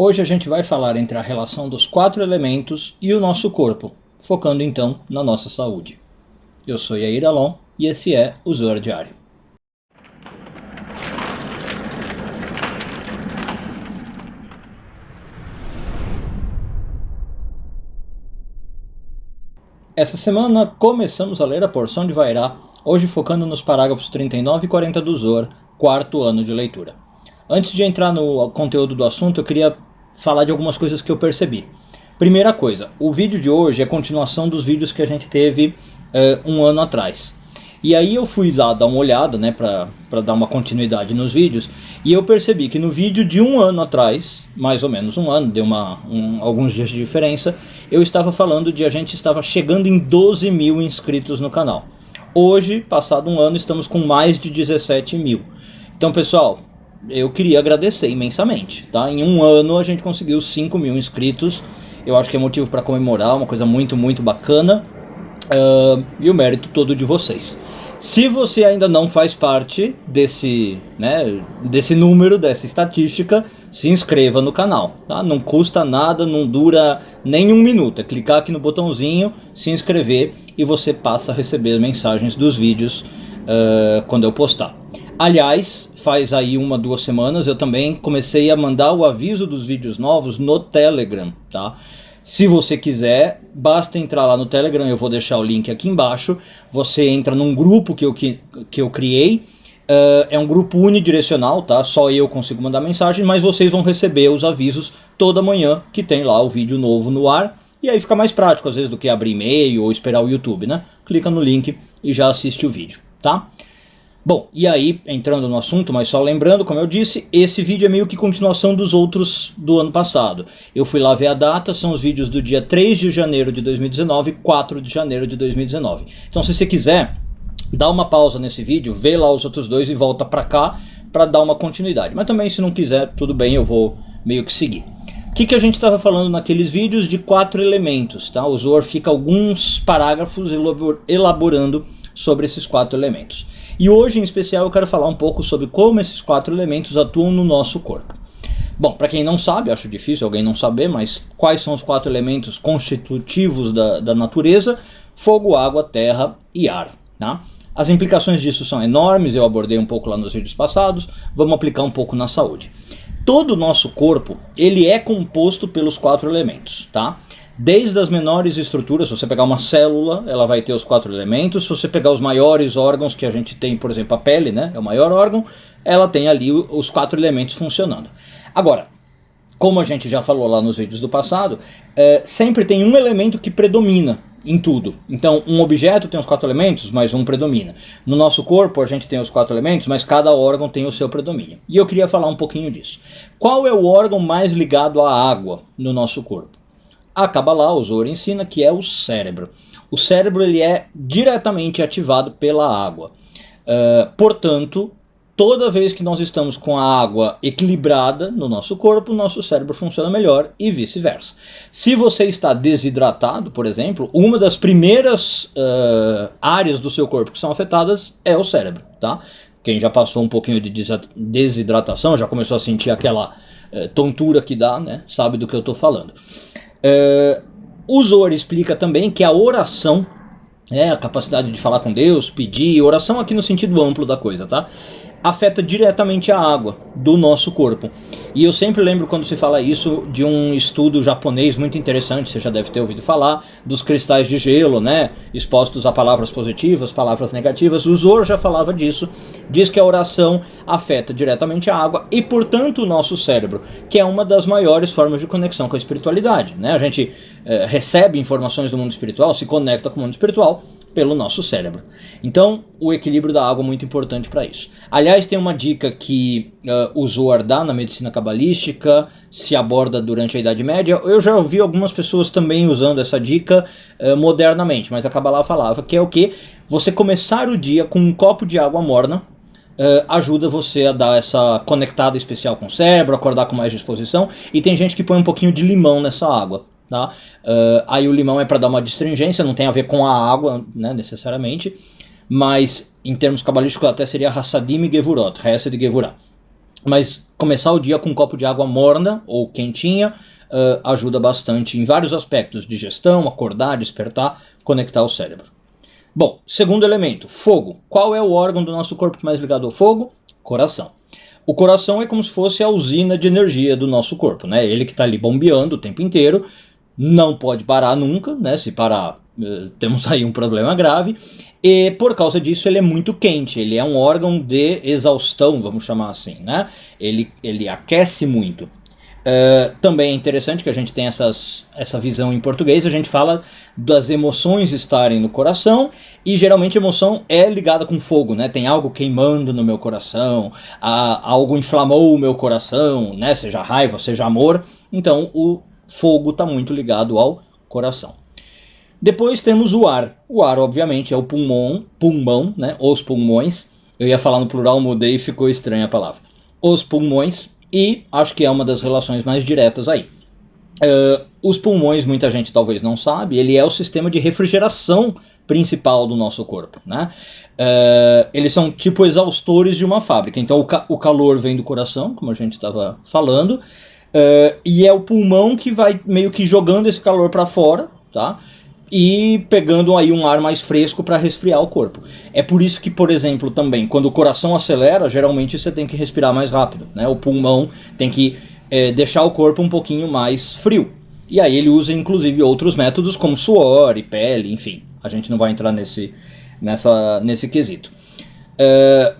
Hoje a gente vai falar entre a relação dos 4 elementos e o nosso corpo, focando então na nossa saúde. Eu sou Yair Alon e esse é o Zoar Diário. Essa semana começamos a ler a porção de Vairá, hoje focando nos parágrafos 39 e 40 do Zoar, quarto ano de leitura. Antes de entrar no conteúdo do assunto, eu queria falar de algumas coisas que eu percebi. Primeira coisa, o vídeo de hoje é a continuação dos vídeos que a gente teve um ano atrás. E aí eu fui lá dar uma olhada, né, para dar uma continuidade nos vídeos, e eu percebi que no vídeo de um ano atrás, mais ou menos um ano, deu alguns dias de diferença, eu estava falando de a gente estava chegando em 12 mil inscritos no canal. Hoje, passado um ano, estamos com mais de 17 mil. Então, pessoal, eu queria agradecer imensamente, tá? Em um ano a gente conseguiu 5 mil inscritos, eu acho que é motivo para comemorar, uma coisa muito, muito bacana, e o mérito todo de vocês. Se você ainda não faz parte desse número, dessa estatística, se inscreva no canal, tá? Não custa nada, não dura nem um minuto. É clicar aqui no botãozinho, se inscrever e você passa a receber mensagens dos vídeos quando eu postar. Aliás, faz aí 1-2 semanas eu também comecei a mandar o aviso dos vídeos novos no Telegram, tá? Se você quiser, basta entrar lá no Telegram, eu vou deixar o link aqui embaixo. Você entra num grupo que eu criei, é um grupo unidirecional, tá? Só eu consigo mandar mensagem, mas vocês vão receber os avisos toda manhã que tem lá o vídeo novo no ar. E aí fica mais prático, às vezes, do que abrir e-mail ou esperar o YouTube, né? Clica no link e já assiste o vídeo, tá? Bom, e aí, entrando no assunto, mas só lembrando, como eu disse, esse vídeo é meio que continuação dos outros do ano passado. Eu fui lá ver a data, são os vídeos do dia 3 de janeiro de 2019 e 4 de janeiro de 2019. Então se você quiser, dá uma pausa nesse vídeo, vê lá os outros dois e volta pra cá pra dar uma continuidade. Mas também se não quiser, tudo bem, eu vou meio que seguir. O que a gente estava falando naqueles vídeos de 4 elementos, tá? O Zoar fica alguns parágrafos elaborando sobre esses 4 elementos. E hoje, em especial, eu quero falar um pouco sobre como esses 4 elementos atuam no nosso corpo. Bom, para quem não sabe, acho difícil alguém não saber, mas quais são os 4 elementos constitutivos da natureza? Fogo, água, terra e ar, tá? As implicações disso são enormes, eu abordei um pouco lá nos vídeos passados, vamos aplicar um pouco na saúde. Todo o nosso corpo, ele é composto pelos 4 elementos, tá? Desde as menores estruturas, se você pegar uma célula, ela vai ter os 4 elementos. Se você pegar os maiores órgãos que a gente tem, por exemplo, a pele, né, é o maior órgão, ela tem ali os 4 elementos funcionando. Agora, como a gente já falou lá nos vídeos do passado, sempre tem um elemento que predomina em tudo. Então, um objeto tem os 4 elementos, mas um predomina. No nosso corpo, a gente tem os 4 elementos, mas cada órgão tem o seu predomínio. E eu queria falar um pouquinho disso. Qual é o órgão mais ligado à água no nosso corpo? A Kabbalah, o Zohar ensina que é o cérebro. O cérebro ele é diretamente ativado pela água. Portanto, toda vez que nós estamos com a água equilibrada no nosso corpo, o nosso cérebro funciona melhor e vice-versa. Se você está desidratado, por exemplo, uma das primeiras áreas do seu corpo que são afetadas é o cérebro, tá? Quem já passou um pouquinho de desidratação, já começou a sentir aquela tontura que dá, né? Sabe do que eu estou falando. O Zohar explica também que a oração, a capacidade de falar com Deus, pedir, oração aqui no sentido amplo da coisa, tá? Afeta diretamente a água do nosso corpo. E eu sempre lembro quando se fala isso de um estudo japonês muito interessante, você já deve ter ouvido falar, dos cristais de gelo, né? Expostos a palavras positivas, palavras negativas. O Zohar já falava disso, diz que a oração afeta diretamente a água e, portanto, o nosso cérebro, que é uma das maiores formas de conexão com a espiritualidade, né? A gente recebe informações do mundo espiritual, se conecta com o mundo espiritual pelo nosso cérebro. Então, o equilíbrio da água é muito importante para isso. Aliás, tem uma dica que o Zohar dá na medicina cabalística, se aborda durante a Idade Média. Eu já ouvi algumas pessoas também usando essa dica modernamente, mas a Kabbalah falava que é o que? Você começar o dia com um copo de água morna, ajuda você a dar essa conectada especial com o cérebro, acordar com mais disposição, e tem gente que põe um pouquinho de limão nessa água. Tá? Aí o limão é para dar uma astringência, não tem a ver com a água, né, necessariamente, mas em termos cabalísticos até seria Hassadim e Gevurot, Hesed e Gevurah. Mas Começar o dia com um copo de água morna ou quentinha ajuda bastante em vários aspectos: digestão, acordar, despertar, conectar o cérebro. Bom, segundo elemento, fogo. Qual é o órgão do nosso corpo mais ligado ao fogo? Coração. O coração é como se fosse a usina de energia do nosso corpo, né? Ele que está ali bombeando o tempo inteiro, não pode parar nunca, né? Se parar, temos aí um problema grave. E por causa disso ele é muito quente, ele é um órgão de exaustão, vamos chamar assim, né? Ele aquece muito. Também é interessante que a gente tenha essa visão em português. A gente fala das emoções estarem no coração, e geralmente a emoção é ligada com fogo, né? Tem algo queimando no meu coração, algo inflamou o meu coração, né? Seja raiva, seja amor. Então o fogo está muito ligado ao coração. Depois temos o ar. O ar, obviamente, é o pulmão, né? Os pulmões. Eu ia falar no plural, mudei e ficou estranha a palavra. Os pulmões. E acho que é uma das relações mais diretas aí. Os pulmões, muita gente talvez não sabe, ele é o sistema de refrigeração principal do nosso corpo, né? Eles são tipo exaustores de uma fábrica. Então o calor vem do coração, como a gente estava falando, e é o pulmão que vai meio que jogando esse calor para fora, tá? E pegando aí um ar mais fresco para resfriar o corpo. É por isso que, por exemplo, também, quando o coração acelera, geralmente você tem que respirar mais rápido, né? O pulmão tem que deixar o corpo um pouquinho mais frio. E aí ele usa, inclusive, outros métodos, como suor e pele, enfim. A gente não vai entrar nesse quesito.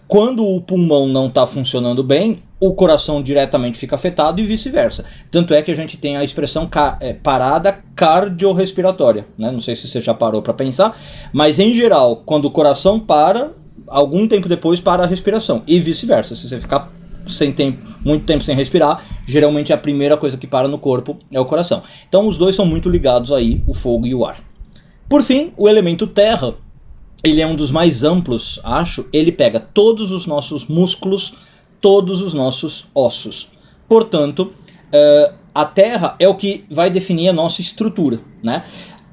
Quando o pulmão não está funcionando bem, o coração diretamente fica afetado e vice-versa. Tanto é que a gente tem a expressão parada cardiorrespiratória, né? Não sei se você já parou para pensar, mas em geral, quando o coração para, algum tempo depois para a respiração, e vice-versa. Se você ficar muito tempo sem respirar, geralmente a primeira coisa que para no corpo é o coração. Então os dois são muito ligados aí, o fogo e o ar. Por fim, o elemento terra, ele é um dos mais amplos, acho. Ele pega todos os nossos músculos, todos os nossos ossos. Portanto, a terra é o que vai definir a nossa estrutura, né?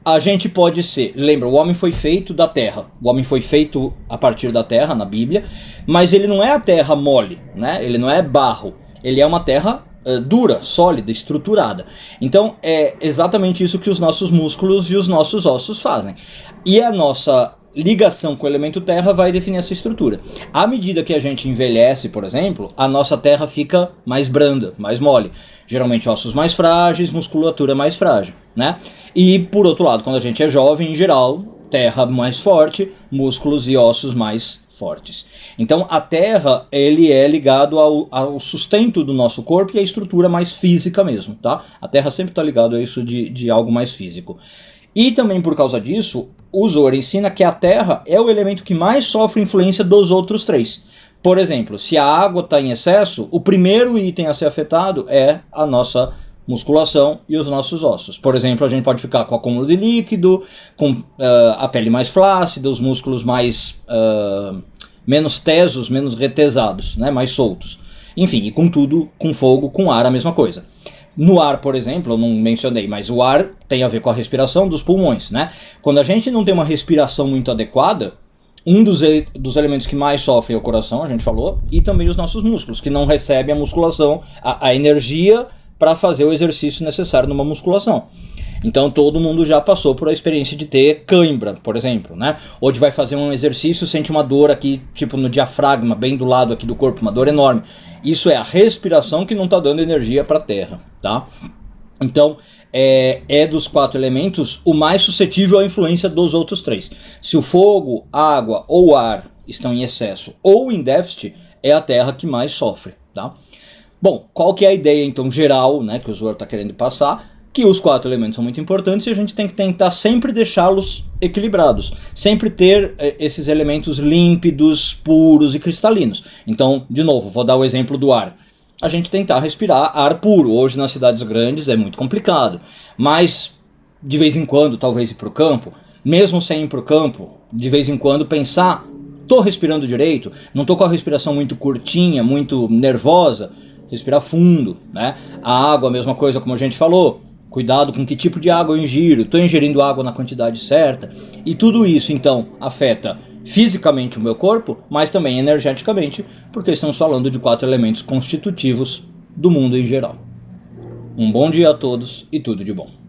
A gente pode ser... Lembra, o homem foi feito da terra. O homem foi feito a partir da terra, na Bíblia. Mas ele não é a terra mole, né? Ele não é barro. Ele é uma terra dura, sólida, estruturada. Então, é exatamente isso que os nossos músculos e os nossos ossos fazem. E a nossa ligação com o elemento terra vai definir essa estrutura. À medida que a gente envelhece, por exemplo, a nossa terra fica mais branda, mais mole. Geralmente ossos mais frágeis, musculatura mais frágil, né? E por outro lado, quando a gente é jovem, em geral, terra mais forte, músculos e ossos mais fortes. Então a terra, ele é ligado ao sustento do nosso corpo e à estrutura mais física mesmo, tá? A terra sempre está ligado a isso de algo mais físico. E também por causa disso, o Zohar ensina que a terra é o elemento que mais sofre influência dos outros três. Por exemplo, se a água está em excesso, o primeiro item a ser afetado é a nossa musculação e os nossos ossos. Por exemplo, a gente pode ficar com acúmulo de líquido, com a pele mais flácida, os músculos menos tesos, menos retesados, né, mais soltos. Enfim, e com tudo, com fogo, com ar, a mesma coisa. No ar, por exemplo, eu não mencionei, mas o ar tem a ver com a respiração dos pulmões, né? Quando a gente não tem uma respiração muito adequada, um dos elementos que mais sofre é o coração, a gente falou, e também os nossos músculos, que não recebem a musculação, a energia para fazer o exercício necessário numa musculação. Então todo mundo já passou por a experiência de ter cãibra, por exemplo, né? Ou de vai fazer um exercício, sente uma dor aqui, tipo no diafragma, bem do lado aqui do corpo, uma dor enorme. Isso é a respiração que não está dando energia para a terra, tá? Então é dos 4 elementos o mais suscetível à influência dos outros 3. Se o fogo, a água ou o ar estão em excesso ou em déficit, é a terra que mais sofre, tá? Bom, qual que é a ideia então geral, né, que o Zohar está querendo passar? Que os 4 elementos são muito importantes e a gente tem que tentar sempre deixá-los equilibrados. Sempre ter esses elementos límpidos, puros e cristalinos. Então, de novo, vou dar o exemplo do ar. A gente tentar respirar ar puro. Hoje nas cidades grandes é muito complicado. Mas, de vez em quando, talvez ir para o campo. Mesmo sem ir para o campo, de vez em quando pensar, estou respirando direito? Não estou com a respiração muito curtinha, muito nervosa? Respirar fundo, né? A água, a mesma coisa como a gente falou. Cuidado com que tipo de água eu ingiro, estou ingerindo água na quantidade certa. E tudo isso, então, afeta fisicamente o meu corpo, mas também energeticamente, porque estamos falando de 4 elementos constitutivos do mundo em geral. Um bom dia a todos e tudo de bom.